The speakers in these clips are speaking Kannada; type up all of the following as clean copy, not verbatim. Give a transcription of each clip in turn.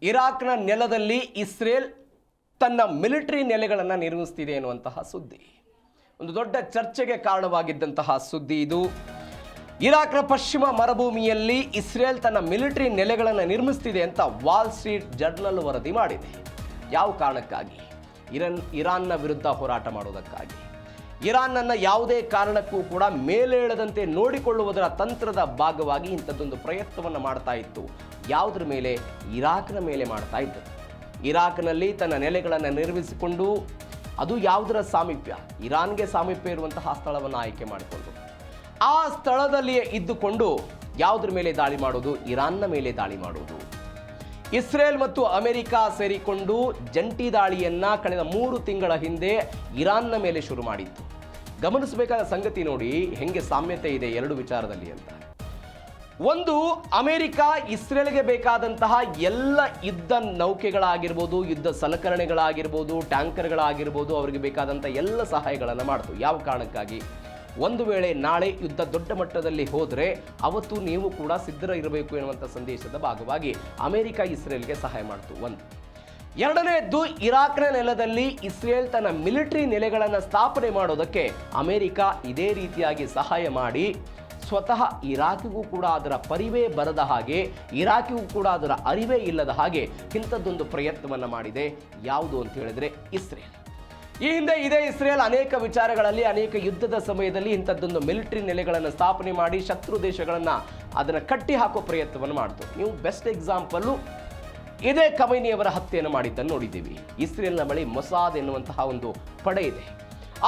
ಇರಾಕ್ನ ನೆಲದಲ್ಲಿ ಇಸ್ರೇಲ್ ತನ್ನ ಮಿಲಿಟರಿ ನೆಲೆಗಳನ್ನು ನಿರ್ಮಿಸ್ತಿದೆ ಎನ್ನುವಂತಹ ಸುದ್ದಿ ಒಂದು ದೊಡ್ಡ ಚರ್ಚೆಗೆ ಕಾರಣವಾಗಿದ್ದಂತಹ ಸುದ್ದಿ ಇದು. ಇರಾಕ್ನ ಪಶ್ಚಿಮ ಮರುಭೂಮಿಯಲ್ಲಿ ಇಸ್ರೇಲ್ ತನ್ನ ಮಿಲಿಟರಿ ನೆಲೆಗಳನ್ನು ನಿರ್ಮಿಸ್ತಿದೆ ಅಂತ ವಾಲ್ ಸ್ಟ್ರೀಟ್ ಜರ್ನಲ್ ವರದಿ ಮಾಡಿದೆ. ಯಾವ ಕಾರಣಕ್ಕಾಗಿ? ಇರಾನ್ನ ವಿರುದ್ಧ ಹೋರಾಟ ಮಾಡೋದಕ್ಕಾಗಿ. ಇರಾನ್ನನ್ನು ಯಾವುದೇ ಕಾರಣಕ್ಕೂ ಕೂಡ ಮೇಲೇಳದಂತೆ ನೋಡಿಕೊಳ್ಳುವುದರ ತಂತ್ರದ ಭಾಗವಾಗಿ ಇಂಥದ್ದೊಂದು ಪ್ರಯತ್ನವನ್ನು ಮಾಡ್ತಾ ಇತ್ತು. ಯಾವುದರ ಮೇಲೆ? ಇರಾಕ್ನ ಮೇಲೆ ಮಾಡ್ತಾ ಇತ್ತು. ಇರಾಕ್ನಲ್ಲಿ ತನ್ನ ನೆಲೆಗಳನ್ನು ನಿರ್ಮಿಸಿಕೊಂಡು, ಅದು ಯಾವುದರ ಸಾಮೀಪ್ಯ? ಇರಾನ್ಗೆ ಸಾಮೀಪ್ಯ ಇರುವಂತಹ ಸ್ಥಳವನ್ನು ಆಯ್ಕೆ ಮಾಡಿಕೊಂಡು ಆ ಸ್ಥಳದಲ್ಲಿಯೇ ಇದ್ದುಕೊಂಡು ಯಾವುದ್ರ ಮೇಲೆ ದಾಳಿ ಮಾಡೋದು? ಇರಾನ್ನ ಮೇಲೆ ದಾಳಿ ಮಾಡೋದು. ಇಸ್ರೇಲ್ ಮತ್ತು ಅಮೆರಿಕ ಸೇರಿಕೊಂಡು ಜಂಟಿ ದಾಳಿಯನ್ನ ಕಳೆದ 3 ತಿಂಗಳ ಹಿಂದೆ ಇರಾನ್ನ ಮೇಲೆ ಶುರು ಮಾಡಿತ್ತು. ಗಮನಿಸಬೇಕಾದ ಸಂಗತಿ ನೋಡಿ ಹೆಂಗೆ ಸಾಮ್ಯತೆ ಇದೆ ಎರಡು ವಿಚಾರದಲ್ಲಿ ಅಂತ. ಒಂದು, ಅಮೆರಿಕ ಇಸ್ರೇಲ್ಗೆ ಬೇಕಾದಂತಹ ಎಲ್ಲ ಯುದ್ಧ ನೌಕೆಗಳಾಗಿರ್ಬೋದು, ಯುದ್ಧ ಸಲಕರಣೆಗಳಾಗಿರ್ಬೋದು, ಟ್ಯಾಂಕರ್ಗಳಾಗಿರ್ಬೋದು, ಅವರಿಗೆ ಬೇಕಾದಂಥ ಎಲ್ಲ ಸಹಾಯಗಳನ್ನು ಮಾಡ್ತು. ಯಾವ ಕಾರಣಕ್ಕಾಗಿ? ಒಂದು ವೇಳೆ ನಾಳೆ ಯುದ್ಧ ದೊಡ್ಡ ಮಟ್ಟದಲ್ಲಿ ಹೋದರೆ ಅವತ್ತು ನೀವು ಕೂಡ ಸಿದ್ಧರಿರಬೇಕು ಎನ್ನುವಂಥ ಸಂದೇಶದ ಭಾಗವಾಗಿ ಅಮೆರಿಕ ಇಸ್ರೇಲ್ಗೆ ಸಹಾಯ ಮಾಡ್ತು. ಒಂದು. ಎರಡನೇದ್ದು, ಇರಾಕ್ನ ನೆಲದಲ್ಲಿ ಇಸ್ರೇಲ್ ತನ್ನ ಮಿಲಿಟರಿ ನೆಲೆಗಳನ್ನು ಸ್ಥಾಪನೆ ಮಾಡೋದಕ್ಕೆ ಅಮೆರಿಕ ಇದೇ ರೀತಿಯಾಗಿ ಸಹಾಯ ಮಾಡಿ ಸ್ವತಃ ಇರಾಕಿಗೂ ಕೂಡ ಅದರ ಪರಿವೇ ಬರದ ಹಾಗೆ, ಇರಾಕಿಗೂ ಕೂಡ ಅದರ ಅರಿವೇ ಇಲ್ಲದ ಹಾಗೆ ಇಂಥದ್ದೊಂದು ಪ್ರಯತ್ನವನ್ನು ಮಾಡಿದೆ. ಯಾವುದು ಅಂತ ಹೇಳಿದ್ರೆ ಇಸ್ರೇಲ್. ಈ ಹಿಂದೆ ಇದೇ ಇಸ್ರೇಲ್ ಅನೇಕ ವಿಚಾರಗಳಲ್ಲಿ, ಅನೇಕ ಯುದ್ಧದ ಸಮಯದಲ್ಲಿ ಇಂಥದ್ದೊಂದು ಮಿಲಿಟರಿ ನೆಲೆಗಳನ್ನು ಸ್ಥಾಪನೆ ಮಾಡಿ ಶತ್ರು ದೇಶಗಳನ್ನು ಅದನ್ನು ಕಟ್ಟಿ ಹಾಕೋ ಪ್ರಯತ್ನವನ್ನು ಮಾಡ್ತು. ನೀವು ಬೆಸ್ಟ್ ಎಕ್ಸಾಂಪಲ್ಲು ಇದೇ ಖಮೈನಿಯವರ ಹತ್ಯೆಯನ್ನು ಮಾಡಿದ್ದನ್ನು ನೋಡಿದ್ದೀವಿ. ಇಸ್ರೇಲ್ನ ಬಳಿ ಮೊಸಾದ್ ಎನ್ನುವಂತಹ ಒಂದು ಪಡೆ ಇದೆ.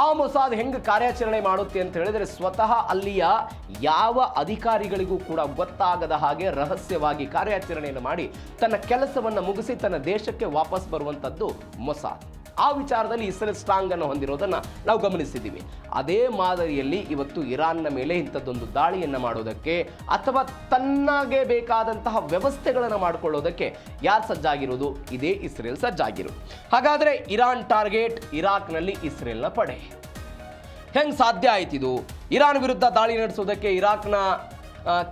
ಆ ಮೊಸಾದ್ ಹೆಂಗೆ ಕಾರ್ಯಾಚರಣೆ ಮಾಡುತ್ತೆ ಅಂತ ಹೇಳಿದ್ರೆ, ಸ್ವತಃ ಅಲ್ಲಿಯ ಯಾವ ಅಧಿಕಾರಿಗಳಿಗೂ ಕೂಡ ಗೊತ್ತಾಗದ ಹಾಗೆ ರಹಸ್ಯವಾಗಿ ಕಾರ್ಯಾಚರಣೆಯನ್ನು ಮಾಡಿ ತನ್ನ ಕೆಲಸವನ್ನು ಮುಗಿಸಿ ತನ್ನ ದೇಶಕ್ಕೆ ವಾಪಸ್ ಬರುವಂಥದ್ದು ಮೊಸಾದ್. ಆ ವಿಚಾರದಲ್ಲಿ ಇಸ್ರೇಲ್ ಸ್ಟ್ರಾಂಗ್ ಅನ್ನು ಹೊಂದಿರೋದನ್ನು ನಾವು ಗಮನಿಸಿದ್ದೀವಿ. ಅದೇ ಮಾದರಿಯಲ್ಲಿ ಇವತ್ತು ಇರಾನ್ನ ಮೇಲೆ ಇಂಥದ್ದೊಂದು ದಾಳಿಯನ್ನು ಮಾಡೋದಕ್ಕೆ ಅಥವಾ ತನ್ನಗೆ ಬೇಕಾದಂತಹ ವ್ಯವಸ್ಥೆಗಳನ್ನು ಮಾಡಿಕೊಳ್ಳೋದಕ್ಕೆ ಯಾರು ಸಜ್ಜಾಗಿರೋದು? ಇದೇ ಇಸ್ರೇಲ್ ಸಜ್ಜಾಗಿರೋದು. ಹಾಗಾದರೆ ಇರಾನ್ ಟಾರ್ಗೆಟ್ ಇರಾಕ್ನಲ್ಲಿ ಇಸ್ರೇಲ್ನ ಪಡೆ. ಹೆಂಗೆ ಸಾಧ್ಯ ಆಯ್ತಿದು? ಇರಾನ್ ವಿರುದ್ಧ ದಾಳಿ ನಡೆಸೋದಕ್ಕೆ ಇರಾಕ್ನ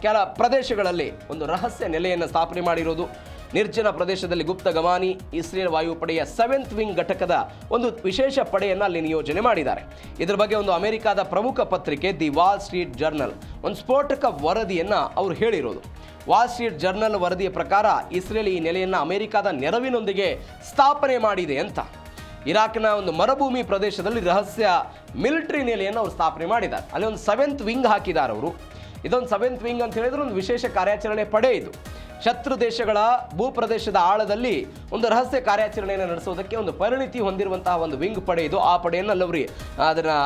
ಕೆಲ ಪ್ರದೇಶಗಳಲ್ಲಿ ಒಂದು ರಹಸ್ಯ ನೆಲೆಯನ್ನು ಸ್ಥಾಪನೆ ಮಾಡಿರೋದು. ನಿರ್ಜನ ಪ್ರದೇಶದಲ್ಲಿ ಗುಪ್ತ ಗಮಾನಿ ಇಸ್ರೇಲ್ ವಾಯುಪಡೆಯ 7th ವಿಂಗ್ ಘಟಕದ ಒಂದು ವಿಶೇಷ ಪಡೆಯನ್ನು ಅಲ್ಲಿ ನಿಯೋಜನೆ ಮಾಡಿದ್ದಾರೆ. ಇದರ ಬಗ್ಗೆ ಒಂದು ಅಮೆರಿಕದ ಪ್ರಮುಖ ಪತ್ರಿಕೆ ದಿ ವಾಲ್ ಸ್ಟ್ರೀಟ್ ಜರ್ನಲ್ ಒಂದು ಸ್ಫೋಟಕ ವರದಿಯನ್ನು ಅವರು ಹೇಳಿರೋದು. ವಾಲ್ ಸ್ಟ್ರೀಟ್ ಜರ್ನಲ್ ವರದಿಯ ಪ್ರಕಾರ ಇಸ್ರೇಲ್ ಈ ನೆಲೆಯನ್ನು ಅಮೆರಿಕದ ನೆರವಿನೊಂದಿಗೆ ಸ್ಥಾಪನೆ ಮಾಡಿದೆ ಅಂತ. ಇರಾಕ್ನ ಒಂದು ಮರುಭೂಮಿ ಪ್ರದೇಶದಲ್ಲಿ ರಹಸ್ಯ ಮಿಲಿಟರಿ ನೆಲೆಯನ್ನು ಅವರು ಸ್ಥಾಪನೆ ಮಾಡಿದ್ದಾರೆ. ಅಲ್ಲಿ ಒಂದು 7th ವಿಂಗ್ ಹಾಕಿದ್ದಾರೆ ಅವರು. ಇದೊಂದು 7th ವಿಂಗ್ ಅಂತ ಹೇಳಿದ್ರೆ ಒಂದು ವಿಶೇಷ ಕಾರ್ಯಾಚರಣೆ ಪಡೆ ಇದು. ಶತ್ರು ದೇಶಗಳ ಭೂಪ್ರದೇಶದ ಆಳದಲ್ಲಿ ಒಂದು ರಹಸ್ಯ ಕಾರ್ಯಾಚರಣೆಯನ್ನು ನಡೆಸೋದಕ್ಕೆ ಒಂದು ಪರಿಣಿತಿ ಹೊಂದಿರುವಂತಹ ಒಂದು ವಿಂಗ್ ಪಡೆ ಇದು. ಆ ಪಡೆಯನ್ನು ಅವರು ಅದನ್ನು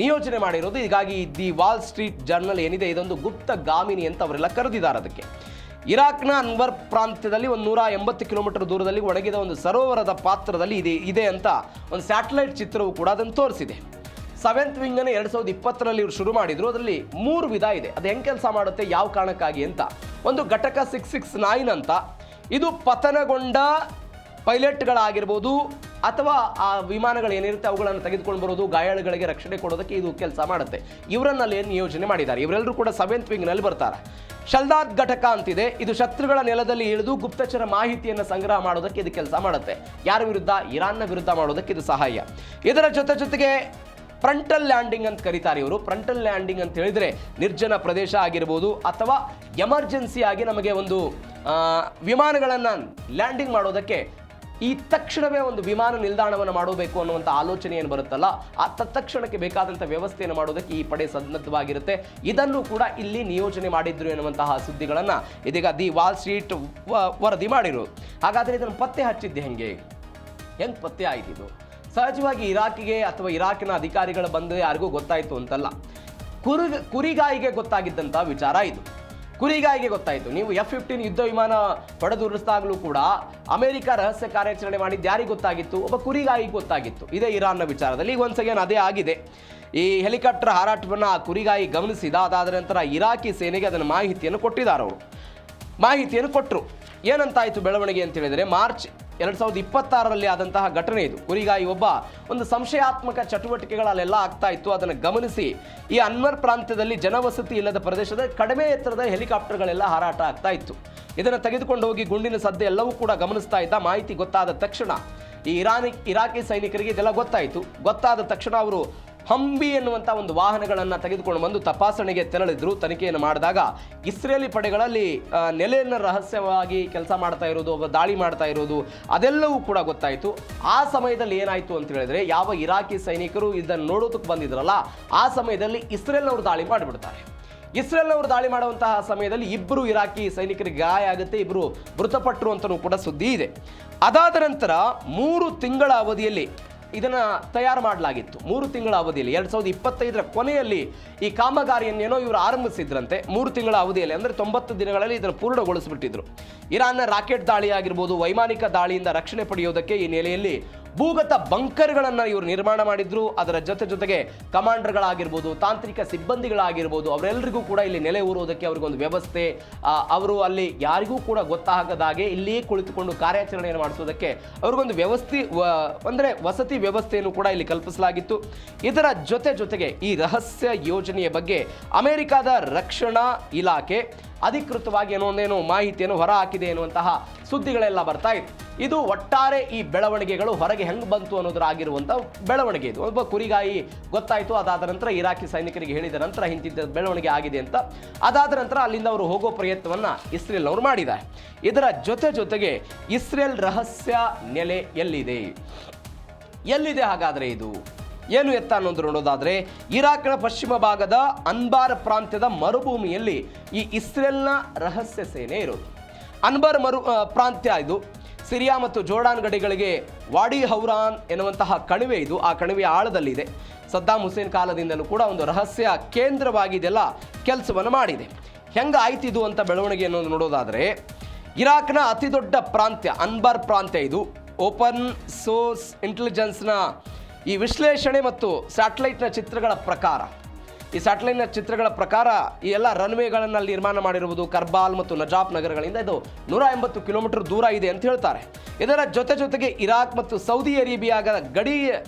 ನಿಯೋಜನೆ ಮಾಡಿರೋದು. ಹೀಗಾಗಿ ದಿ ವಾಲ್ ಸ್ಟ್ರೀಟ್ ಜರ್ನಲ್ ಏನಿದೆ ಇದೊಂದು ಗುಪ್ತ ಗಾಮಿನಿ ಅಂತ ಅವರೆಲ್ಲ ಕರೆದಿದ್ದಾರೆ ಅದಕ್ಕೆ. ಇರಾಕ್ನ ಅನ್ವರ್ ಪ್ರಾಂತ್ಯದಲ್ಲಿ ಒಂದು 180 ಕಿಲೋಮೀಟರ್ ದೂರದಲ್ಲಿ ಒಣಗಿದ ಒಂದು ಸರೋವರದ ಪಾತ್ರದಲ್ಲಿ ಇದೆ ಅಂತ ಒಂದು ಸ್ಯಾಟಲೈಟ್ ಚಿತ್ರವು ಕೂಡ ಅದನ್ನು ತೋರಿಸಿದೆ. 7th ವಿಂಗನ್ನು 2020ರಲ್ಲಿ ಇವರು ಶುರು ಮಾಡಿದ್ರು. ಅದರಲ್ಲಿ 3 ವಿಧ ಇದೆ. ಅದು ಹೆಂಗೆ ಕೆಲಸ ಮಾಡುತ್ತೆ, ಯಾವ ಕಾರಣಕ್ಕಾಗಿ ಅಂತ. ಒಂದು ಘಟಕ 669 ಅಂತ. ಇದು ಪತನಗೊಂಡ ಪೈಲಟ್ಗಳಾಗಿರ್ಬೋದು ಅಥವಾ ಆ ವಿಮಾನಗಳು ಏನಿರುತ್ತೆ ಅವುಗಳನ್ನು ತೆಗೆದುಕೊಂಡು ಬರೋದು, ಗಾಯಾಳುಗಳಿಗೆ ರಕ್ಷಣೆ ಕೊಡೋದಕ್ಕೆ ಇದು ಕೆಲಸ ಮಾಡುತ್ತೆ. ಇವರನ್ನಲ್ಲಿ ನಿಯೋಜನೆ ಮಾಡಿದ್ದಾರೆ. ಇವರೆಲ್ಲರೂ ಕೂಡ 7th ವಿಂಗ್ನಲ್ಲಿ ಬರ್ತಾರೆ. ಶಲ್ದಾದ್ ಘಟಕ ಅಂತಿದೆ. ಇದು ಶತ್ರುಗಳ ನೆಲದಲ್ಲಿ ಇಳಿದು ಗುಪ್ತಚರ ಮಾಹಿತಿಯನ್ನು ಸಂಗ್ರಹ ಮಾಡೋದಕ್ಕೆ ಇದು ಕೆಲಸ ಮಾಡುತ್ತೆ. ಯಾರ ವಿರುದ್ಧ? ಇರಾನ್ನ ವಿರುದ್ಧ ಮಾಡೋದಕ್ಕೆ ಇದು ಸಹಾಯ. ಇದರ ಜೊತೆಗೆ ಫ್ರಂಟಲ್ ಲ್ಯಾಂಡಿಂಗ್ ಅಂತ ಕರೀತಾರೆ ಇವರು. ಫ್ರಂಟಲ್ ಲ್ಯಾಂಡಿಂಗ್ ಅಂತ ಹೇಳಿದ್ರೆ ನಿರ್ಜನ ಪ್ರದೇಶ ಆಗಿರ್ಬೋದು ಅಥವಾ ಎಮರ್ಜೆನ್ಸಿ ಆಗಿ ನಮಗೆ ಒಂದು ವಿಮಾನಗಳನ್ನು ಲ್ಯಾಂಡಿಂಗ್ ಮಾಡೋದಕ್ಕೆ ಈ ತಕ್ಷಣವೇ ಒಂದು ವಿಮಾನ ನಿಲ್ದಾಣವನ್ನು ಮಾಡಬೇಕು ಅನ್ನುವಂಥ ಆಲೋಚನೆ ಏನು ಬರುತ್ತಲ್ಲ, ಆ ತತ್ಕ್ಷಣಕ್ಕೆ ಬೇಕಾದಂಥ ವ್ಯವಸ್ಥೆಯನ್ನು ಮಾಡೋದಕ್ಕೆ ಈ ಪಡೆ ಸನ್ನದ್ಧವಾಗಿರುತ್ತೆ. ಇದನ್ನು ಕೂಡ ಇಲ್ಲಿ ನಿಯೋಜನೆ ಮಾಡಿದ್ರು ಎನ್ನುವಂತಹ ಸುದ್ದಿಗಳನ್ನು ಇದೀಗ ದಿ ವಾಲ್ ಸ್ಟ್ರೀಟ್ ವರದಿ ಮಾಡಿರೋದು. ಹಾಗಾದರೆ ಇದನ್ನು ಪತ್ತೆ ಹಚ್ಚಿದ್ದೆ ಹೆಂಗೆ ಪತ್ತೆ ಆಯ್ತಿದ್ದು? ಸಹಜವಾಗಿ ಇರಾಕಿಗೆ ಅಥವಾ ಇರಾಕಿನ ಅಧಿಕಾರಿಗಳು ಬಂದು ಯಾರಿಗೂ ಗೊತ್ತಾಯಿತು ಅಂತಲ್ಲ, ಕುರಿಗಾಯಿಗೆ ಗೊತ್ತಾಗಿದ್ದಂಥ ವಿಚಾರ ಇದು. ಕುರಿಗಾಯಿಗೆ ಗೊತ್ತಾಯಿತು. ನೀವು F-15 ಯುದ್ಧ ವಿಮಾನ ಹೊಡೆದುರುಳಿಸಿದಾಗಲೂ ಕೂಡ ಅಮೆರಿಕ ರಹಸ್ಯ ಕಾರ್ಯಾಚರಣೆ ಮಾಡಿದ್ದು ಯಾರಿಗೆ ಗೊತ್ತಾಗಿತ್ತು? ಒಬ್ಬ ಕುರಿಗಾಯಿಗೆ ಗೊತ್ತಾಗಿತ್ತು. ಇದೇ ಇರಾನ್ನ ವಿಚಾರದಲ್ಲಿ ಈಗ ಒನ್ಸ್ ಅಗೇನ್ ಅದೇ ಆಗಿದೆ. ಈ ಹೆಲಿಕಾಪ್ಟರ್ ಹಾರಾಟವನ್ನು ಆ ಕುರಿಗಾಯಿ ಗಮನಿಸಿದ. ಅದಾದ ನಂತರ ಇರಾಕಿ ಸೇನೆಗೆ ಅದನ್ನು ಮಾಹಿತಿಯನ್ನು ಕೊಟ್ಟಿದ್ದಾರೆ. ಅವರು ಮಾಹಿತಿಯನ್ನು ಕೊಟ್ಟರು. ಏನಂತಾಯಿತು ಬೆಳವಣಿಗೆ ಅಂತ ಹೇಳಿದರೆ, ಮಾರ್ಚ್ 2026ರಲ್ಲಿ ಆದಂತಹ ಘಟನೆ ಇದು. ಕುರಿಗಾಯಿ ಒಬ್ಬ ಒಂದು ಸಂಶಯಾತ್ಮಕ ಚಟುವಟಿಕೆಗಳಲ್ಲೆಲ್ಲ ಆಗ್ತಾ ಇತ್ತು. ಅದನ್ನು ಗಮನಿಸಿ ಈ ಅನ್ವರ್ ಪ್ರಾಂತ್ಯದಲ್ಲಿ ಜನವಸತಿ ಇಲ್ಲದ ಪ್ರದೇಶದ ಕಡಿಮೆ ಎತ್ತರದ ಹೆಲಿಕಾಪ್ಟರ್ಗಳೆಲ್ಲ ಹಾರಾಟ ಆಗ್ತಾ ಇತ್ತು. ಇದನ್ನು ತೆಗೆದುಕೊಂಡು ಹೋಗಿ ಗುಂಡಿನ ಸದ್ದು ಎಲ್ಲವೂ ಕೂಡ ಗಮನಿಸ್ತಾ ಇದ್ದ. ಮಾಹಿತಿ ಗೊತ್ತಾದ ತಕ್ಷಣ ಈ ಇರಾಕಿ ಸೈನಿಕರಿಗೆ ಇದೆಲ್ಲ ಗೊತ್ತಾದ ತಕ್ಷಣ ಅವರು ಹಂಬಿ ಎನ್ನುವಂಥ ಒಂದು ವಾಹನಗಳನ್ನು ತೆಗೆದುಕೊಂಡು ಬಂದು ತಪಾಸಣೆಗೆ ತೆರಳಿದ್ರು. ತನಿಖೆಯನ್ನು ಮಾಡಿದಾಗ ಇಸ್ರೇಲಿ ಪಡೆಗಳಲ್ಲಿ ನೆಲೆಯನ್ನು ರಹಸ್ಯವಾಗಿ ಕೆಲಸ ಮಾಡ್ತಾ ಇರೋದು, ದಾಳಿ ಮಾಡ್ತಾ ಇರೋದು ಅದೆಲ್ಲವೂ ಕೂಡ ಗೊತ್ತಾಯಿತು. ಆ ಸಮಯದಲ್ಲಿ ಏನಾಯಿತು ಅಂತ ಹೇಳಿದ್ರೆ, ಯಾವ ಇರಾಕಿ ಸೈನಿಕರು ಇದನ್ನು ನೋಡೋದಕ್ಕೆ ಬಂದಿದ್ರಲ್ಲ ಆ ಸಮಯದಲ್ಲಿ ಇಸ್ರೇಲ್ನವರು ದಾಳಿ ಮಾಡಿಬಿಡ್ತಾರೆ. ಇಸ್ರೇಲ್ನವರು ದಾಳಿ ಮಾಡುವಂತಹ ಸಮಯದಲ್ಲಿ 2 ಇರಾಕಿ ಸೈನಿಕರಿಗೆ ಗಾಯ ಆಗುತ್ತೆ, 2 ಮೃತಪಟ್ಟರು ಅಂತಲೂ ಕೂಡ ಸುದ್ದಿ ಇದೆ. ಅದಾದ ನಂತರ 3 ತಿಂಗಳ ಅವಧಿಯಲ್ಲಿ ಇದನ್ನು ತಯಾರು ಮಾಡಲಾಗಿತ್ತು. 3 ತಿಂಗಳ ಅವಧಿಯಲ್ಲಿ 2025ರ ಕೊನೆಯಲ್ಲಿ ಈ ಕಾಮಗಾರಿಯನ್ನೇನೋ ಇವರು ಆರಂಭಿಸಿದ್ರಂತೆ. 3 ತಿಂಗಳ ಅವಧಿಯಲ್ಲಿ ಅಂದರೆ 90 ದಿನಗಳಲ್ಲಿ ಇದನ್ನು ಪೂರ್ಣಗೊಳಿಸಿಬಿಟ್ಟಿದ್ರು. ಇರಾನ್ನ ರಾಕೆಟ್ ದಾಳಿ ಆಗಿರ್ಬೋದು, ವೈಮಾನಿಕ ದಾಳಿಯಿಂದ ರಕ್ಷಣೆ ಪಡೆಯೋದಕ್ಕೆ ಈ ನೆಲೆಯಲ್ಲಿ ಭೂಗತ ಬಂಕರ್ಗಳನ್ನು ಇವರು ನಿರ್ಮಾಣ ಮಾಡಿದ್ರು. ಅದರ ಜೊತೆಗೆ ಕಮಾಂಡರ್ಗಳಾಗಿರ್ಬೋದು, ತಾಂತ್ರಿಕ ಸಿಬ್ಬಂದಿಗಳಾಗಿರ್ಬೋದು, ಅವರೆಲ್ಲರಿಗೂ ಕೂಡ ಇಲ್ಲಿ ನೆಲೆ ಊರುವುದಕ್ಕೆ ಅವ್ರಿಗೊಂದು ವ್ಯವಸ್ಥೆ, ಅವರು ಅಲ್ಲಿ ಯಾರಿಗೂ ಕೂಡ ಗೊತ್ತಾಗದಾಗೆ ಇಲ್ಲಿಯೇ ಕುಳಿತುಕೊಂಡು ಕಾರ್ಯಾಚರಣೆಯನ್ನು ಮಾಡಿಸೋದಕ್ಕೆ ಅವ್ರಿಗೊಂದು ವ್ಯವಸ್ಥೆ ಅಂದರೆ ವಸತಿ ವ್ಯವಸ್ಥೆಯನ್ನು ಕೂಡ ಇಲ್ಲಿ ಕಲ್ಪಿಸಲಾಗಿತ್ತು. ಇದರ ಜೊತೆಗೆ ಈ ರಹಸ್ಯ ಯೋಜನೆಯ ಬಗ್ಗೆ ಅಮೆರಿಕದ ರಕ್ಷಣಾ ಇಲಾಖೆ ಅಧಿಕೃತವಾಗಿ ಏನೋ ಮಾಹಿತಿಯನ್ನು ಹೊರ ಹಾಕಿದೆ ಎನ್ನುವಂತಹ ಸುದ್ದಿಗಳೆಲ್ಲ ಬರ್ತಾ ಇದೆ. ಇದು ಒಟ್ಟಾರೆ ಈ ಬೆಳವಣಿಗೆಗಳು ಹೊರಗೆ ಹೆಂಗೆ ಬಂತು ಅನ್ನೋದರಾಗಿರುವಂಥ ಬೆಳವಣಿಗೆ ಇದು. ಒಬ್ಬ ಕುರಿಗಾಯಿ ಗೊತ್ತಾಯಿತು, ಅದಾದ ನಂತರ ಇರಾಕಿ ಸೈನಿಕರಿಗೆ ಹೇಳಿದ ನಂತರ ಇಂತಿದ್ದ ಬೆಳವಣಿಗೆ ಆಗಿದೆ ಅಂತ. ಅದಾದ ನಂತರ ಅಲ್ಲಿಂದ ಅವರು ಹೋಗೋ ಪ್ರಯತ್ನವನ್ನು ಇಸ್ರೇಲ್ನವರು ಮಾಡಿದ್ದಾರೆ. ಇದರ ಜೊತೆಗೆ ಇಸ್ರೇಲ್ ರಹಸ್ಯ ನೆಲೆ ಎಲ್ಲಿದೆ ಹಾಗಾದರೆ ಇದು ಏನು ಎತ್ತ ಅನ್ನೋದು ನೋಡೋದಾದರೆ, ಇರಾಕ್ನ ಪಶ್ಚಿಮ ಭಾಗದ ಅನ್ಬಾರ್ ಪ್ರಾಂತ್ಯದ ಮರುಭೂಮಿಯಲ್ಲಿ ಈ ಇಸ್ರೇಲ್ನ ರಹಸ್ಯ ಸೇನೆ ಇರೋದು. ಅನ್ಬಾರ್ ಪ್ರಾಂತ್ಯ ಇದು ಸಿರಿಯಾ ಮತ್ತು ಜೋರ್ಡಾನ್ ಗಡಿಗಳಿಗೆ ವಾಡಿ ಹೌರಾನ್ ಎನ್ನುವಂತಹ ಕಣಿವೆ ಇದು. ಆ ಕಣಿವೆಯ ಆಳದಲ್ಲಿದೆ. ಸದ್ದಾಂ ಹುಸೇನ್ ಕಾಲದಿಂದಲೂ ಕೂಡ ಒಂದು ರಹಸ್ಯ ಕೇಂದ್ರವಾಗಿ ಇದೆಲ್ಲ ಕೆಲಸವನ್ನು ಮಾಡಿದೆ. ಹೆಂಗೆ ಆಯ್ತಿದು ಅಂತ ಬೆಳವಣಿಗೆ ಅನ್ನೋದು ನೋಡೋದಾದರೆ, ಇರಾಕ್ನ ಅತಿ ದೊಡ್ಡ ಪ್ರಾಂತ್ಯ ಅನ್ಬಾರ್ ಪ್ರಾಂತ್ಯ ಇದು. ಓಪನ್ ಸೋರ್ಸ್ ಇಂಟೆಲಿಜೆನ್ಸ್ನ ಈ ವಿಶ್ಲೇಷಣೆ ಮತ್ತು ಸ್ಯಾಟಲೈಟ್ನ ಚಿತ್ರಗಳ ಪ್ರಕಾರ ಈ ಎಲ್ಲ ರನ್ವೇಗಳನ್ನು ಅಲ್ಲಿ ನಿರ್ಮಾಣ ಮಾಡಿರುವುದು ಕರ್ಬಾಲ್ ಮತ್ತು ನಜಾಫ್ ನಗರಗಳಿಂದ ಇದು 180 ಕಿಲೋಮೀಟರ್ ದೂರ ಇದೆ ಅಂತ ಹೇಳ್ತಾರೆ. ಇದರ ಜೊತೆಗೆ ಇರಾಕ್ ಮತ್ತು ಸೌದಿ ಅರೇಬಿಯಾದ ಗಡಿ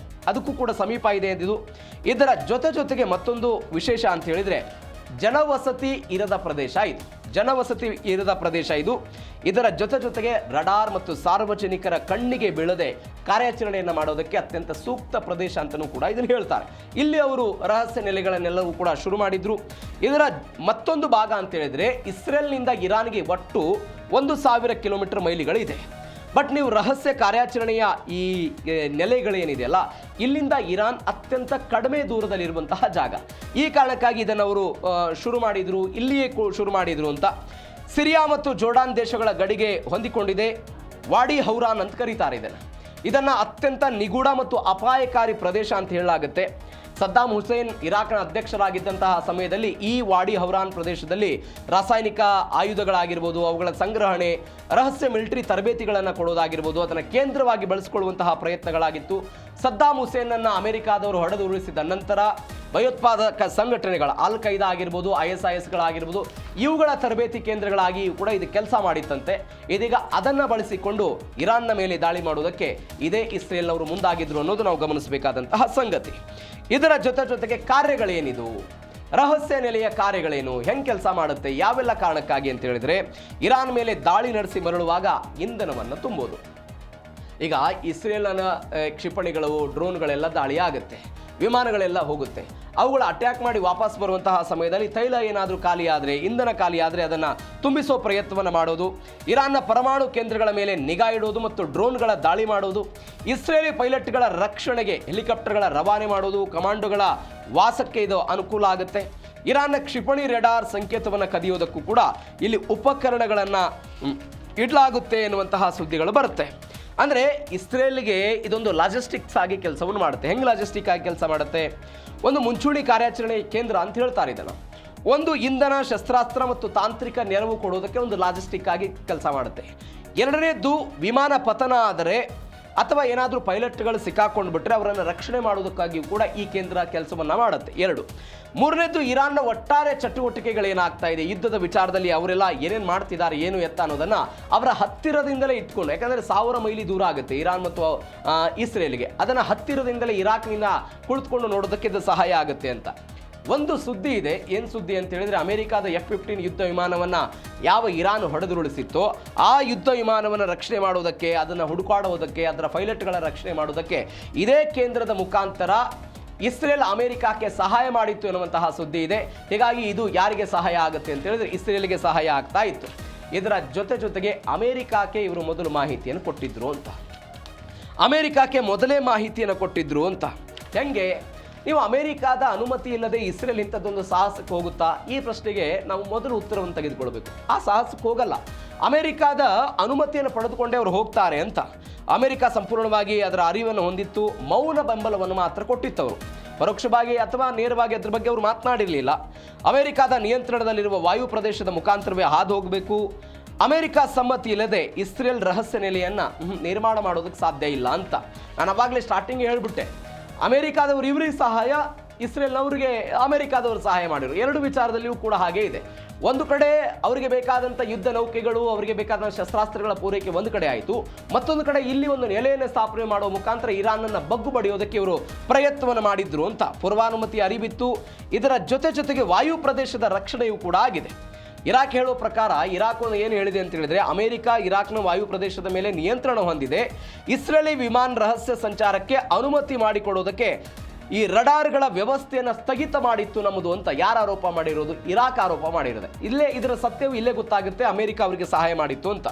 ಅದಕ್ಕೂ ಕೂಡ ಸಮೀಪ ಇದೆ ಇದು. ಇದರ ಜೊತೆಗೆ ಮತ್ತೊಂದು ವಿಶೇಷ ಅಂತ ಹೇಳಿದರೆ ಜನವಸತಿ ಇರದ ಪ್ರದೇಶ ಇದು. ಇದರ ಜೊತೆಗೆ ರಡಾರ್ ಮತ್ತು ಸಾರ್ವಜನಿಕರ ಕಣ್ಣಿಗೆ ಬೀಳದೆ ಕಾರ್ಯಾಚರಣೆಯನ್ನು ಮಾಡೋದಕ್ಕೆ ಅತ್ಯಂತ ಸೂಕ್ತ ಪ್ರದೇಶ ಅಂತಲೂ ಕೂಡ ಇದನ್ನು ಹೇಳ್ತಾರೆ. ಇಲ್ಲಿ ಅವರು ರಹಸ್ಯ ನೆಲೆಗಳನ್ನೆಲ್ಲವೂ ಕೂಡ ಶುರು ಮಾಡಿದ್ರು. ಇದರ ಮತ್ತೊಂದು ಭಾಗ ಅಂತ ಹೇಳಿದ್ರೆ, ಇಸ್ರೇಲ್ನಿಂದ ಇರಾನ್ಗೆ ಒಟ್ಟು 1000 ಕಿಲೋಮೀಟರ್ ಮೈಲಿಗಳಿದೆ. ಬಟ್ ನೀವು ರಹಸ್ಯ ಕಾರ್ಯಾಚರಣೆಯ ಈ ನೆಲೆಗಳೇನಿದೆಯಲ್ಲ, ಇಲ್ಲಿಂದ ಇರಾನ್ ಅತ್ಯಂತ ಕಡಿಮೆ ದೂರದಲ್ಲಿರುವಂತಹ ಜಾಗ. ಈ ಕಾರಣಕ್ಕಾಗಿ ಇದನ್ನು ಅವರು ಇಲ್ಲಿಯೇ ಶುರು ಮಾಡಿದ್ರು ಅಂತ. ಸಿರಿಯಾ ಮತ್ತು ಜೋರ್ಡಾನ್ ದೇಶಗಳ ಗಡಿಗೆ ಹೊಂದಿಕೊಂಡಿದೆ. ವಾಡಿ ಹೌರಾನ್ ಅಂತ ಕರೀತಾರೆ ಇದನ್ನು ಅತ್ಯಂತ ನಿಗೂಢ ಮತ್ತು ಅಪಾಯಕಾರಿ ಪ್ರದೇಶ ಅಂತ ಹೇಳಲಾಗುತ್ತೆ. ಸದ್ದಾಂ ಹುಸೇನ್ ಇರಾಕ್ನ ಅಧ್ಯಕ್ಷರಾಗಿದ್ದಂತಹ ಸಮಯದಲ್ಲಿ ಈ ವಾಡಿ ಹೌರಾನ್ ಪ್ರದೇಶದಲ್ಲಿ ರಾಸಾಯನಿಕ ಆಯುಧಗಳಾಗಿರ್ಬೋದು, ಅವುಗಳ ಸಂಗ್ರಹಣೆ, ರಹಸ್ಯ ಮಿಲಿಟರಿ ತರಬೇತಿಗಳನ್ನು ಕೊಡೋದಾಗಿರ್ಬೋದು, ಅದನ್ನು ಕೇಂದ್ರವಾಗಿ ಬಳಸಿಕೊಳ್ಳುವಂತಹ ಪ್ರಯತ್ನಗಳಾಗಿತ್ತು. ಸದ್ದಾಂ ಹುಸೇನನ್ನು ಅಮೆರಿಕಾದವರು ಹೊಡೆದುರುಳಿಸಿದ ನಂತರ ಭಯೋತ್ಪಾದಕ ಸಂಘಟನೆಗಳ ಅಲ್ ಖೈದಾ ಆಗಿರ್ಬೋದು, ISISಗಳಾಗಿರ್ಬೋದು, ಇವುಗಳ ತರಬೇತಿ ಕೇಂದ್ರಗಳಾಗಿ ಕೂಡ ಇದು ಕೆಲಸ ಮಾಡಿತ್ತಂತೆ. ಇದೀಗ ಅದನ್ನು ಬಳಸಿಕೊಂಡು ಇರಾನ್ನ ಮೇಲೆ ದಾಳಿ ಮಾಡುವುದಕ್ಕೆ ಇದೇ ಇಸ್ರೇಲ್ನವರು ಮುಂದಾಗಿದ್ರು ಅನ್ನೋದು ನಾವು ಗಮನಿಸಬೇಕಾದಂತಹ ಸಂಗತಿ. ಇದರ ಜೊತೆಗೆ ಕಾರ್ಯಗಳೇನಿದು, ರಹಸ್ಯ ನೆಲೆಯ ಕಾರ್ಯಗಳೇನು, ಹೆಂಗೆ ಕೆಲಸ ಮಾಡುತ್ತೆ, ಯಾವೆಲ್ಲ ಕಾರಣಕ್ಕಾಗಿ ಅಂತ ಹೇಳಿದ್ರೆ, ಇರಾನ್ ಮೇಲೆ ದಾಳಿ ನಡೆಸಿ ಮರಳುವಾಗ ಇಂಧನವನ್ನು ತುಂಬೋದು. ಈಗ ಇಸ್ರೇಲನ ಕ್ಷಿಪಣಿಗಳು, ಡ್ರೋನ್ಗಳೆಲ್ಲ ದಾಳಿ ಆಗುತ್ತೆ, ವಿಮಾನಗಳೆಲ್ಲ ಹೋಗುತ್ತೆ. ಅವುಗಳ ಅಟ್ಯಾಕ್ ಮಾಡಿ ವಾಪಸ್ ಬರುವಂತಹ ಸಮಯದಲ್ಲಿ ತೈಲ ಏನಾದರೂ ಖಾಲಿ ಆದರೆ, ಇಂಧನ ಖಾಲಿ ಆದರೆ ಅದನ್ನು ತುಂಬಿಸೋ ಪ್ರಯತ್ನವನ್ನು ಮಾಡೋದು, ಇರಾನ್ನ ಪರಮಾಣು ಕೇಂದ್ರಗಳ ಮೇಲೆ ನಿಗಾ ಇಡೋದು ಮತ್ತು ಡ್ರೋನ್ಗಳ ದಾಳಿ ಮಾಡೋದು, ಇಸ್ರೇಲಿ ಪೈಲಟ್ಗಳ ರಕ್ಷಣೆಗೆ ಹೆಲಿಕಾಪ್ಟರ್ಗಳ ರವಾನೆ ಮಾಡೋದು, ಕಮಾಂಡೋಗಳ ವಾಸಕ್ಕೆ ಇದು ಅನುಕೂಲ ಆಗುತ್ತೆ. ಇರಾನ್ನ ಕ್ಷಿಪಣಿ ರೆಡಾರ್ ಸಂಕೇತವನ್ನು ಕದಿಯೋದಕ್ಕೂ ಕೂಡ ಇಲ್ಲಿ ಉಪಕರಣಗಳನ್ನು ಇಡಲಾಗುತ್ತೆ ಎನ್ನುವಂತಹ ಸುದ್ದಿಗಳು ಬರುತ್ತೆ. ಅಂದರೆ ಇಸ್ರೇಲ್ಗೆ ಇದೊಂದು ಲಾಜಿಸ್ಟಿಕ್ಸ್ ಆಗಿ ಕೆಲಸವನ್ನು ಮಾಡುತ್ತೆ. ಹೆಂಗೆ ಲಾಜಿಸ್ಟಿಕ್ ಆಗಿ ಕೆಲಸ ಮಾಡುತ್ತೆ? ಒಂದು ಮುಂಚೂಣಿ ಕಾರ್ಯಾಚರಣೆ ಕೇಂದ್ರ ಅಂತ ಹೇಳ್ತಾರೆ ಇದನ್ನು. ಒಂದು ಇಂಧನ, ಶಸ್ತ್ರಾಸ್ತ್ರ ಮತ್ತು ತಾಂತ್ರಿಕ ನೆರವು ಕೊಡೋದಕ್ಕೆ ಒಂದು ಲಾಜಿಸ್ಟಿಕ್ ಆಗಿ ಕೆಲಸ ಮಾಡುತ್ತೆ. ಎರಡನೇದ್ದು, ವಿಮಾನ ಪತನ ಆದರೆ ಅಥವಾ ಏನಾದರೂ ಪೈಲಟ್ಗಳು ಸಿಕ್ಕಾಕೊಂಡು ಬಿಟ್ಟರೆ ಅವರನ್ನು ರಕ್ಷಣೆ ಮಾಡೋದಕ್ಕಾಗಿಯೂ ಕೂಡ ಈ ಕೇಂದ್ರ ಕೆಲಸವನ್ನು ಮಾಡುತ್ತೆ. 2. ಮೂರನೇದು, ಇರಾನ್ನ ಒಟ್ಟಾರೆ ಚಟುವಟಿಕೆಗಳೇನಾಗ್ತಾ ಇದೆ ಯುದ್ಧದ ವಿಚಾರದಲ್ಲಿ, ಅವರೆಲ್ಲ ಏನೇನು ಮಾಡ್ತಿದ್ದಾರೆ ಏನು ಎತ್ತ ಅನ್ನೋದನ್ನು ಅವರ ಹತ್ತಿರದಿಂದಲೇ ಇಟ್ಕೊಂಡು, ಯಾಕಂದರೆ 1000 ಮೈಲಿ ದೂರ ಆಗುತ್ತೆ ಇರಾನ್ ಮತ್ತು ಇಸ್ರೇಲ್ಗೆ, ಅದನ್ನು ಹತ್ತಿರದಿಂದಲೇ ಇರಾಕ್ನಿಂದ ಕುಳಿತುಕೊಂಡು ನೋಡೋದಕ್ಕೆ ಇದು ಸಹಾಯ ಆಗುತ್ತೆ ಅಂತ ಒಂದು ಸುದ್ದಿ ಇದೆ. ಏನು ಸುದ್ದಿ ಅಂತ ಹೇಳಿದ್ರೆ, ಅಮೆರಿಕಾದ F-15 ಯುದ್ಧ ವಿಮಾನವನ್ನು ಯಾವ ಇರಾನ್ ಹೊಡೆದುರುಳಿಸಿತ್ತೋ ಆ ಯುದ್ಧ ವಿಮಾನವನ್ನು ರಕ್ಷಣೆ ಮಾಡೋದಕ್ಕೆ, ಅದನ್ನು ಹುಡುಕಾಡುವುದಕ್ಕೆ, ಅದರ ಪೈಲಟ್ಗಳ ರಕ್ಷಣೆ ಮಾಡೋದಕ್ಕೆ ಇದೇ ಕೇಂದ್ರದ ಮುಖಾಂತರ ಇಸ್ರೇಲ್ ಅಮೆರಿಕಕ್ಕೆ ಸಹಾಯ ಮಾಡಿತ್ತು ಎನ್ನುವಂತಹ ಸುದ್ದಿ ಇದೆ. ಹೀಗಾಗಿ ಇದು ಯಾರಿಗೆ ಸಹಾಯ ಆಗುತ್ತೆ ಅಂತ ಹೇಳಿದ್ರೆ ಇಸ್ರೇಲ್ಗೆ ಸಹಾಯ ಆಗ್ತಾ ಇತ್ತು. ಇದರ ಜೊತೆಗೆ ಅಮೆರಿಕಕ್ಕೆ ಇವರು ಮೊದಲು ಮಾಹಿತಿಯನ್ನು ಕೊಟ್ಟಿದ್ರು ಅಂತ, ಅಮೆರಿಕಕ್ಕೆ ಮೊದಲೇ ಮಾಹಿತಿಯನ್ನು ಕೊಟ್ಟಿದ್ರು ಅಂತ. ಹೆಂಗೆ ನೀವು ಅಮೆರಿಕಾದ ಅನುಮತಿ ಇಲ್ಲದೆ ಇಸ್ರೇಲ್ ಇಂಥದ್ದೊಂದು ಸಾಹಸಕ್ಕೆ ಹೋಗುತ್ತಾ? ಈ ಪ್ರಶ್ನೆಗೆ ನಾವು ಮೊದಲು ಉತ್ತರವನ್ನು ತೆಗೆದುಕೊಳ್ಬೇಕು. ಆ ಸಾಹಸಕ್ಕೆ ಹೋಗಲ್ಲ, ಅಮೆರಿಕಾದ ಅನುಮತಿಯನ್ನು ಪಡೆದುಕೊಂಡೇ ಅವರು ಹೋಗ್ತಾರೆ ಅಂತ. ಅಮೆರಿಕ ಸಂಪೂರ್ಣವಾಗಿ ಅದರ ಅರಿವನ್ನು ಹೊಂದಿತ್ತು, ಮೌನ ಬೆಂಬಲವನ್ನು ಮಾತ್ರ ಕೊಟ್ಟಿತ್ತವರು. ಪರೋಕ್ಷವಾಗಿ ಅಥವಾ ನೇರವಾಗಿ ಅದ್ರ ಬಗ್ಗೆ ಅವರು ಮಾತನಾಡಿರಲಿಲ್ಲ. ಅಮೆರಿಕಾದ ನಿಯಂತ್ರಣದಲ್ಲಿರುವ ವಾಯು ಪ್ರದೇಶದ ಮುಖಾಂತರವೇ ಹಾದು ಹೋಗಬೇಕು, ಅಮೆರಿಕ ಸಮ್ಮತಿ ಇಲ್ಲದೆ ಇಸ್ರೇಲ್ ರಹಸ್ಯ ನೆಲೆಯನ್ನು ನಿರ್ಮಾಣ ಮಾಡೋದಕ್ಕೆ ಸಾಧ್ಯ ಇಲ್ಲ ಅಂತ ನಾನು ಅವಾಗಲೇ ಸ್ಟಾರ್ಟಿಂಗ್ ಹೇಳಿಬಿಟ್ಟೆ. ಅಮೆರಿಕಾದವರು ಇವರಿಗೆ ಸಹಾಯ, ಇಸ್ರೇಲ್ನವರಿಗೆ ಅಮೆರಿಕಾದವರು ಸಹಾಯ ಮಾಡಿದರು. 2 ವಿಚಾರದಲ್ಲಿಯೂ ಕೂಡ ಹಾಗೇ ಇದೆ. ಒಂದು ಕಡೆ ಅವರಿಗೆ ಬೇಕಾದಂಥ ಯುದ್ಧ ನೌಕೆಗಳು, ಅವರಿಗೆ ಬೇಕಾದ ಶಸ್ತ್ರಾಸ್ತ್ರಗಳ ಪೂರೈಕೆ ಒಂದು ಕಡೆ ಆಯಿತು, ಮತ್ತೊಂದು ಕಡೆ ಇಲ್ಲಿ ಒಂದು ನೆಲೆಯನ್ನು ಸ್ಥಾಪನೆ ಮಾಡುವ ಮುಖಾಂತರ ಇರಾನನ್ನು ಬಗ್ಗು ಬಡಿಯೋದಕ್ಕೆ ಇವರು ಪ್ರಯತ್ನವನ್ನು ಮಾಡಿದ್ರು ಅಂತ ಪೂರ್ವಾನುಮತಿ ಅರಿವಿತ್ತು. ಇದರ ಜೊತೆಗೆ ವಾಯು ಪ್ರದೇಶದ ರಕ್ಷಣೆಯೂ ಕೂಡ ಆಗಿದೆ. ಇರಾಕ್ ಹೇಳುವ ಪ್ರಕಾರ, ಇರಾಕ್ ಏನು ಹೇಳಿದೆ ಅಂತ ಹೇಳಿದ್ರೆ, ಅಮೆರಿಕ ಇರಾಕ್ನ ವಾಯು ಪ್ರದೇಶದ ಮೇಲೆ ನಿಯಂತ್ರಣ ಹೊಂದಿದೆ, ಇಸ್ರೇಲಿ ವಿಮಾನ ರಹಸ್ಯ ಸಂಚಾರಕ್ಕೆ ಅನುಮತಿ ಮಾಡಿಕೊಡೋದಕ್ಕೆ ಈ ರಡಾರ್ಗಳ ವ್ಯವಸ್ಥೆಯನ್ನು ಸ್ಥಗಿತ ಮಾಡಿತ್ತು ನಮ್ಮದು ಅಂತ ಯಾರು ಆರೋಪ ಮಾಡಿರೋದು? ಇರಾಕ್ ಆರೋಪ ಮಾಡಿರೋದೆ. ಇದರ ಸತ್ಯವು ಇಲ್ಲೇ ಗೊತ್ತಾಗುತ್ತೆ, ಅಮೆರಿಕ ಅವರಿಗೆ ಸಹಾಯ ಮಾಡಿತ್ತು ಅಂತ.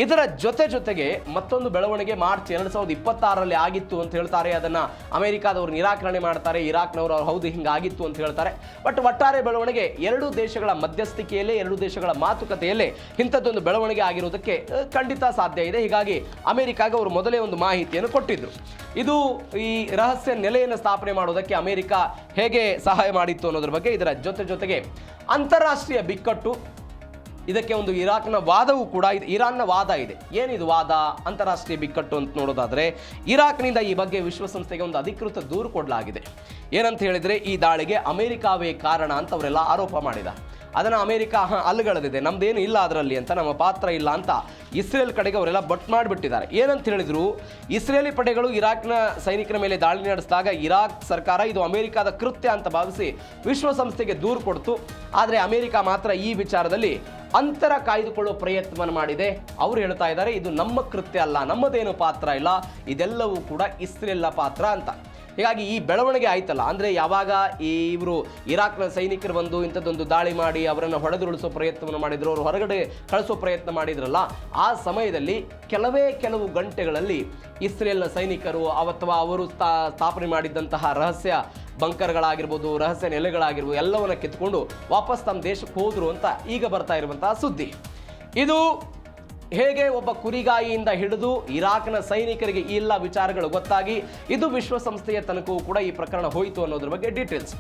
ಇದರ ಜೊತೆಗೆ ಮತ್ತೊಂದು ಬೆಳವಣಿಗೆ ಮಾರ್ಚ್ 2026ರಲ್ಲಿ ಆಗಿತ್ತು ಅಂತ ಹೇಳ್ತಾರೆ. ಅದನ್ನು ಅಮೆರಿಕಾದವರು ನಿರಾಕರಣೆ ಮಾಡ್ತಾರೆ, ಇರಾಕ್ನವರು ಹೌದು ಹಿಂಗಾಗಿತ್ತು ಅಂತ ಹೇಳ್ತಾರೆ. ಬಟ್ ಒಟ್ಟಾರೆ ಬೆಳವಣಿಗೆ 2 ದೇಶಗಳ ಮಧ್ಯಸ್ಥಿಕೆಯಲ್ಲೇ, 2 ದೇಶಗಳ ಮಾತುಕತೆಯಲ್ಲೇ ಇಂಥದ್ದೊಂದು ಬೆಳವಣಿಗೆ ಆಗಿರೋದಕ್ಕೆ ಖಂಡಿತ ಸಾಧ್ಯ ಇದೆ. ಹೀಗಾಗಿ ಅಮೆರಿಕಾಗೆ ಅವರು ಮೊದಲೇ ಒಂದು ಮಾಹಿತಿಯನ್ನು ಕೊಟ್ಟಿದ್ರು. ಇದು ಈ ರಹಸ್ಯ ನೆಲೆಯನ್ನು ಸ್ಥಾಪನೆ ಮಾಡೋದಕ್ಕೆ ಅಮೆರಿಕ ಹೇಗೆ ಸಹಾಯ ಮಾಡಿತ್ತು ಅನ್ನೋದ್ರ ಬಗ್ಗೆ. ಇದರ ಜೊತೆಗೆ ಅಂತಾರಾಷ್ಟ್ರೀಯ ಬಿಕ್ಕಟ್ಟು, ಇದಕ್ಕೆ ಒಂದು ಇರಾಕ್ನ ವಾದವೂ ಕೂಡ ಇದೆ, ಇರಾನ್ನ ವಾದ ಇದೆ. ಏನಿದು ವಾದ? ಅಂತಾರಾಷ್ಟ್ರೀಯ ಬಿಕ್ಕಟ್ಟು ಅಂತ ನೋಡೋದಾದರೆ, ಇರಾಕ್ನಿಂದ ಈ ಬಗ್ಗೆ ವಿಶ್ವಸಂಸ್ಥೆಗೆ ಒಂದು ಅಧಿಕೃತ ದೂರು ಕೊಡಲಾಗಿದೆ. ಏನಂತ ಹೇಳಿದರೆ, ಈ ದಾಳಿಗೆ ಅಮೆರಿಕಾವೇ ಕಾರಣ ಅಂತ ಅವರೆಲ್ಲ ಆರೋಪ ಮಾಡಿದ. ಅದನ್ನು ಅಮೆರಿಕ ಅಲ್ಲಗಳೆದಿದೆ, ನಮ್ದೇನು ಇಲ್ಲ ಅದರಲ್ಲಿ ಅಂತ, ನಮ್ಮ ಪಾತ್ರ ಇಲ್ಲ ಅಂತ ಇಸ್ರೇಲ್ ಕಡೆಗೆ ಅವರೆಲ್ಲ ಬಟ್ ಮಾಡಿಬಿಟ್ಟಿದ್ದಾರೆ. ಏನಂತ ಹೇಳಿದ್ರು, ಇಸ್ರೇಲಿ ಪಡೆಗಳು ಇರಾಕ್ನ ಸೈನಿಕರ ಮೇಲೆ ದಾಳಿ ನಡೆಸಿದಾಗ ಇರಾಕ್ ಸರ್ಕಾರ ಇದು ಅಮೆರಿಕದ ಕೃತ್ಯ ಅಂತ ಭಾವಿಸಿ ವಿಶ್ವಸಂಸ್ಥೆಗೆ ದೂರು ಕೊಡ್ತು. ಆದರೆ ಅಮೆರಿಕ ಮಾತ್ರ ಈ ವಿಚಾರದಲ್ಲಿ ಅಂತರ ಕಾಯ್ದುಕೊಳ್ಳುವ ಪ್ರಯತ್ನವನ್ನು ಮಾಡಿದೆ. ಅವರು ಹೇಳ್ತಾ ಇದ್ದಾರೆ, ಇದು ನಮ್ಮ ಕೃತ್ಯ ಅಲ್ಲ, ನಮ್ಮದೇನು ಪಾತ್ರ ಇಲ್ಲ, ಇದೆಲ್ಲವೂ ಕೂಡ ಇಸ್ರೇಲ್ನ ಪಾತ್ರ ಅಂತ. ಹೀಗಾಗಿ ಈ ಬೆಳವಣಿಗೆ ಆಯ್ತಲ್ಲ, ಅಂದರೆ ಯಾವಾಗ ಇವರು ಇರಾಕ್ನ ಸೈನಿಕರು ಬಂದು ಇಂಥದ್ದೊಂದು ದಾಳಿ ಮಾಡಿ ಅವರನ್ನು ಹೊಡೆದುರುಳಿಸೋ ಪ್ರಯತ್ನವನ್ನು ಮಾಡಿದ್ರು, ಅವರು ಹೊರಗಡೆ ಕಳಿಸೋ ಪ್ರಯತ್ನ ಮಾಡಿದ್ರಲ್ಲ, ಆ ಸಮಯದಲ್ಲಿ ಕೆಲವು ಗಂಟೆಗಳಲ್ಲಿ ಇಸ್ರೇಲ್ನ ಸೈನಿಕರು ಅಥವಾ ಅವರು ಸ್ಥಾಪನೆ ಮಾಡಿದ್ದಂತಹ ರಹಸ್ಯ ಬಂಕರ್ಗಳಾಗಿರ್ಬೋದು, ರಹಸ್ಯ ನೆಲೆಗಳಾಗಿರ್ಬೋದು, ಎಲ್ಲವನ್ನ ಕಿತ್ಕೊಂಡು ವಾಪಸ್ ತಮ್ಮ ದೇಶಕ್ಕೆ ಹೋದ್ರು ಅಂತ ಈಗ ಬರ್ತಾ ಇರುವಂತಹ ಸುದ್ದಿ. ಇದು ಹೇಗೆ ಒಬ್ಬ ಕುರಿಗಾಯಿಯಿಂದ ಹಿಡಿದು ಇರಾಕ್ನ ಸೈನಿಕರಿಗೆ ಈ ಎಲ್ಲ ವಿಚಾರಗಳು ಗೊತ್ತಾಗಿ ಇದು ವಿಶ್ವಸಂಸ್ಥೆಯ ತನಕವೂ ಕೂಡ ಈ ಪ್ರಕರಣ ಹೋಯಿತು ಅನ್ನೋದ್ರ ಬಗ್ಗೆ ಡೀಟೇಲ್ಸ್.